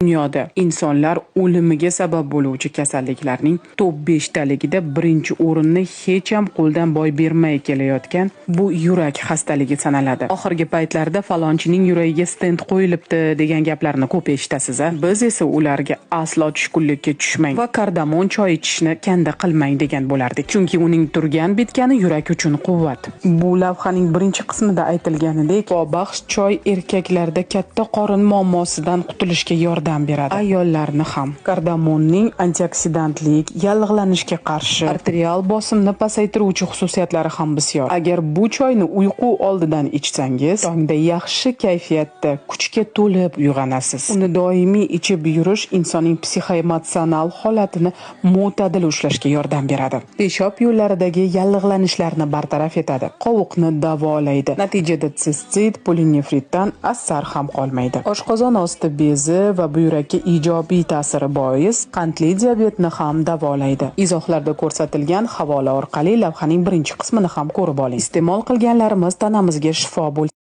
Dunyoda insonlar o'limiga sabab bo'luvchi kasalliklarning top 5 taligida birinchi o'rinni hech ham qo'ldan boy bermay kelayotgan bu yurak xastaligi sanaladi. Oxirgi paytlarda falonchining yuragiga stent qo'yilibdi degan gaplarni ko'p eshitasiz. Biz esa ularga aslo tushkunlikka tushmang va kardamon choy ichishni kanda qilmang degan bo'lardik. Chunki uning turgan bitgani yurak uchun quvvat. Bu lavhaning birinchi qismida aytilganidek, shifobaxsh choy erkaklarda katta qorin muammosidan qutulishga yordam beradi. Ayollarni ham. Kardamonning antioksidantlik, yallig'lanishga qarshi, arterial bosimni pasaytiruvchi xususiyatlari ham bisyor. Agar bu choyni uyqu oldidan ichsangiz, tongda yaxshi kayfiyatda, kuchga to'lib uyg'onasiz. Uni doimiy ichib yurish insonning psixoemotsional holatini mo'tadil ushlashga yordam beradi. Peshob yo'llaridagi yallig'lanishlarni bartaraf etadi. Qovuqni davolaydi. Natijada sistit, polinefritdan asar ham qolmaydi. Oshqozon osti bezi va buyrakka ijobiy ta'siri bois qandli diabetni ham davolaydi. Izohlarda ko'rsatilgan havola orqali lavhaning birinchi qismini ham ko'rib oling. Iste'mol qilganlarimiz tanamizga shifo bo'lsin.